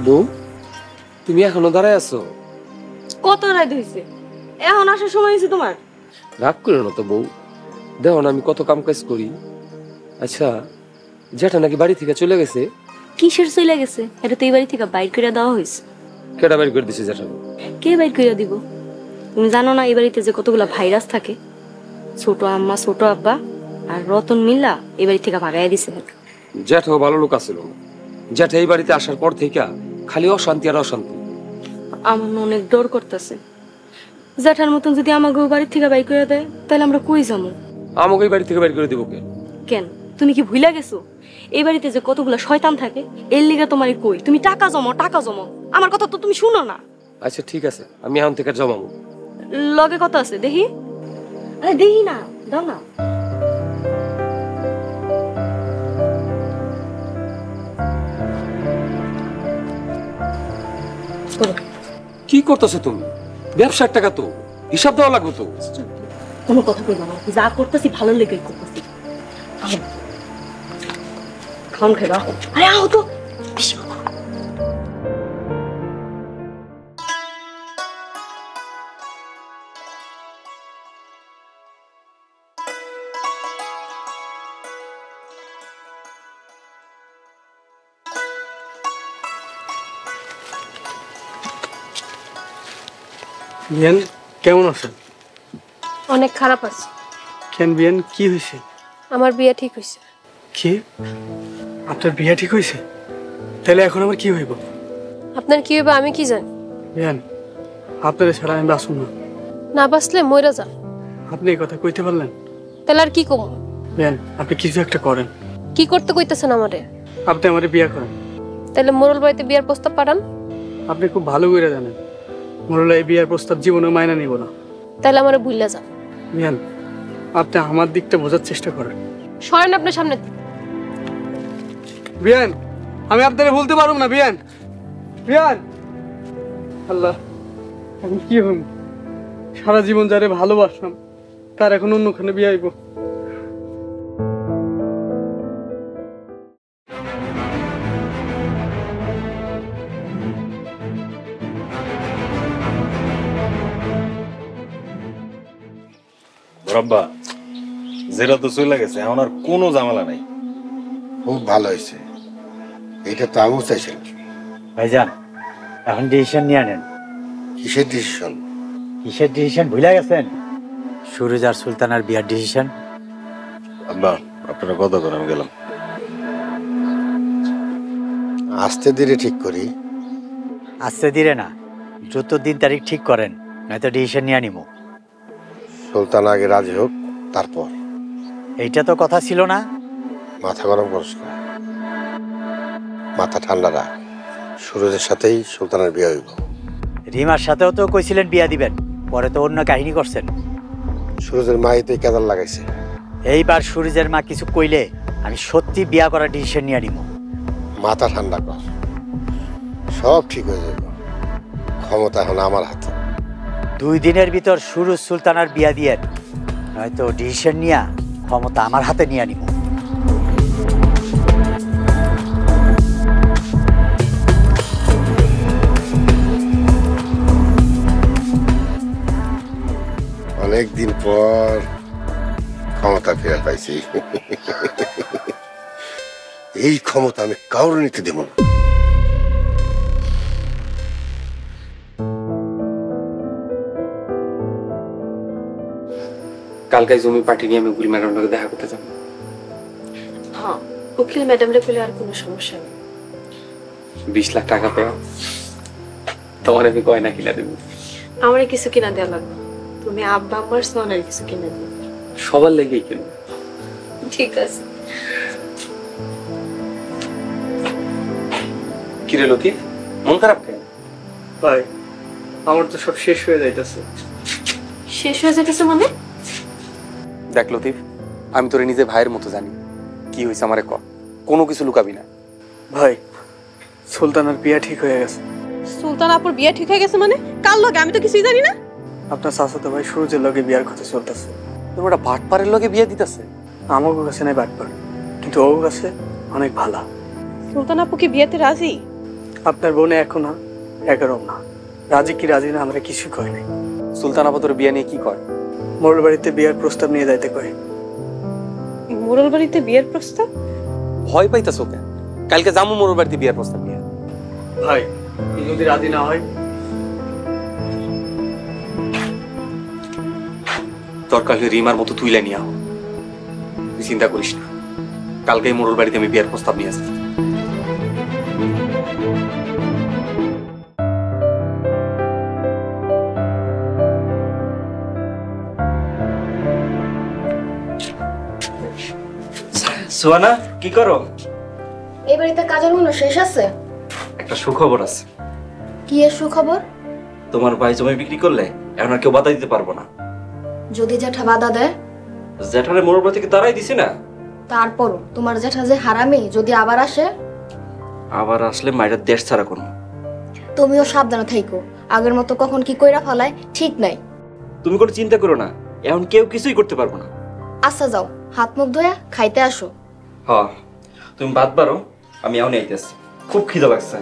বউ, তুমি এখনো দাঁড়ায় আছো? কত রাত হয়েছে, এখন আসার সময় হয়েছে তোমার? রাগ করো না তো বউ, দেখো না আমি কত কাম কাজ করি। আচ্ছা, জ্যাঠা নাকি বাড়ি থেকে চলে গেছে? কিসের চলে গেছে? এটা তো এই বাড়ি থেকে বাইর করে দেওয়া হয়েছে। কেটা বাইর করে দিছে জ্যাঠা? কে বাইর করে দিব? তুমি জানো না এই বাড়িতে যে কতগুলা ভাইরাস থাকে? ছোট আম্মা, ছোট আব্বা আর রতন মিল্লা এই বাড়ি থেকে ভাগাইয়া দিছে। জ্যাঠাও ভালো লোক আছিল না। জ্যাঠা এই বাড়িতে আসার পর থেকে খালি অশান্তি আর অশান্তি। আমার অনেক ডর করতেছে, জ্যাঠার মতন যদি আমাকে বাড়ি থেকে বাইর করে দেয় তাহলে আমরা কই যাবো? আমাকে এই বাড়ি থেকে বাইর করে দিব কে? কেন, তুমি কি ভুলে গেছো এই বাড়িতে যে কতগুলা শয়তান থাকে? এর লিগে তোমার কই, তুমি টাকা জমাও, টাকা জমাও। আমার কথা তো তুমি শুনো না। আচ্ছা ঠিক আছে, আমি এখন থেকে জমাবো। লগে কত আছে দেখি? আরে দেখি না, দাও না। কি করতেছো তুমি? ব্যবসার টাকা তো হিসাব দেওয়া লাগবে তো। কোনো কথা কইবা না, যা করতেছি ভালো লেগে করতেছি। খান খেবা। আরে আও তো বেশি কথা। বিয়ান কেমন আছেন? অনেক খারাপ আছে। কেন বিয়ান, কি হয়েছে? আমার বিয়ে ঠিক হয়েছে। কি? আপনার বিয়ে ঠিক হয়েছে? তাহলে এখন আমার কি হইব? আপনার কি হবে আমি কি জানি? বিয়ান, আপনার ছাড়া আমি বাঁচব না। না বাঁচলে মইরা যান। আপনি এই কথা কইতে পারলেন? তাহলে আর কি কমু? বিয়ান, আপনি কিছু একটা করেন। কি করতে কইতেছেন আমারে? আপনি আমারে বিয়ে করেন। তাহলে মোরল বাড়িতে বিয়ার প্রস্তাব পাঠান। আপনি খুব ভালো করে জানেন মোরলা এই বিয়ার প্রস্তাব জীবনে মাইনা নিব না। তাহলে আমারে ভুললা যান। বিয়ান, আপনি আমার দিকটা বোঝার চেষ্টা করেন। সরেন আপনার সামনে। বিয়ান, আমি আপনারে বলতে পারবো না। বিয়ান, বিয়ান, আল্লাহ, এখন কি হইব? সারা জীবন যারে ভালোবাসলাম তার এখন অন্যখানে বিয়ে হইব। রব্বা, যেটা তো চলে গেছে, এখন আর কোনো ঝামেলা নাই। খুব ভালো হয়েছে, এটা তো আমিও চাইছিলাম। ভাইজান, এখন ডিসিশন নিয়ে নেন। কিসের ডিসিশন? কিসের ডিসিশন ভুলে গেছেন? সুরজ আর সুলতানার বিয়ার ডিসিশন। আব্বা, আপনারা কথা করে আমি গেলাম। আস্তে ধীরে ঠিক করি। আস্তে ধীরে না, দ্রুত দিন তারিখ ঠিক করেন, নয়তো ডিসিশন নিয়ে নিব। সুলতান আগে রাজি হোক, তারপর। এইটা তো কথা ছিল না। মাথা গরম করস না, মাথা ঠান্ডা রাখ। সুরজের সাথেই সুলতানের বিয়ে হইব। রিমার সাথেও তো কইছিলেন বিয়া দিবেন, পরে তো অন্য কাহিনী করছেন। সুরজের মাই তো কেদার লাগাইছে। এইবার সুরজের মা কিছু কইলে আমি সত্যি বিয়া করার ডিসিশন নিয়ে নিব। মাথা ঠান্ডা কর, সব ঠিক হয়ে যাবে। ক্ষমতা এখন আমার হাতে। 2 দিনের ভিতর সুরজ সুলতানার বিয়া দিয়ে, নয়তো ডিসিশন নিয়ে ক্ষমতা আমার হাতে নিয়ে নিব। অনেকদিন পর ক্ষমতা ফেরা পাইছি। এই ক্ষমতা আমি কাউরে নিতে দেব না। কালকে জমি পার্টি নিয়ে আমি উকিল ম্যাডামের সাথে দেখা করতে যাবো। হ্যাঁ, উকিল ম্যাডামরে পেলে আর কোনো সমস্যা নেই। 20 লাখ টাকা পেও, তোমার আমি গয়না কিনা দেবো। আমার কিছু কিনা দেওয়া লাগবে, তুমি আব্বা আমার সোনার কিছু কিনা দিও। সবার লেগেই কিনবো। ঠিক আছে। কিরে লতিফ, মন খারাপ কেন? ভাই, আমার তো সব শেষ হয়ে যাইতেছে। শেষ হয়ে যেতেছে মানে? দেখ লতিফ, আমি তোরে নিজে ভাইয়ের মতো জানি। কি হয়েছে আমারে ক, কোনো কিছু লুকাবি না। ভাই, সুলতানার বিয়ে ঠিক হয়ে গেছে। সুলতান আপুর বিয়ে ঠিক হয়ে গেছে মানে? কার লগে? আমি তো কিছুই জানি না। আপনার চাচাতো ভাই সুরজের লগে বিয়ার কথা চলতেছে। তোমরা ভাটপাড়ের লগে বিয়ে দিতেছে? আমাকে কাছে নাই বাটপার, কিন্তু ওর কাছে অনেক ভালো। সুলতান আপু কি বিয়েতে রাজি? আপনার বোনে এখনো 11 না, রাজি কি রাজি না আমরা কিছু কই নাই। সুলতান আপা তোর বিয়ে নিয়ে কি কয়? মোর বাড়িতে বিয়ের প্রস্তাব নিয়ে যাইতে কয়। মোড়ল বাড়িতে বিয়ের প্রস্তাব? ভয় পাইতাছো কেন? কালকে যাবো মোর বাড়িতে বিয়ের প্রস্তাব নিয়ে। ভাই যদি রাজি না হয়? দরকার হলে রিমার মতো তুইলে নিয়ে আও, তুই চিন্তা করিস না। কালকেই মোড়ল বাড়িতে আমি বিয়ের প্রস্তাব নিয়ে আসবো। সুহানা কি করো? এই বাড়িতে কাজের মনে শেষ আছে? একটা সুখবর আছে। কি এর সুখবর? তোমার ভাই জমি বিক্রি করলে এখন আর কেউ বাধা দিতে পারবো না। যদি জ্যাঠা বাধা দেয়? জ্যাঠারে মোড় থেকে তারাই দিছি না। তারপরও তোমার জ্যাঠা যে হারামি, যদি আবার আসে? আবার আসলে মায়ের দেশ ছাড়া করবো। তুমিও সাবধানে থাইকো, আগের মতো কখন কি কইরা ফেলায় ঠিক নাই। তুমি কোনো চিন্তা করো না, এখন কেউ কিছুই করতে পারবো না। আচ্ছা যাও, হাত মুখ ধোয়া খাইতে আসো। হ্যাঁ তুমি বাদ পারো, আমি এখন আইতেছি, খুব খিদা লাগছে।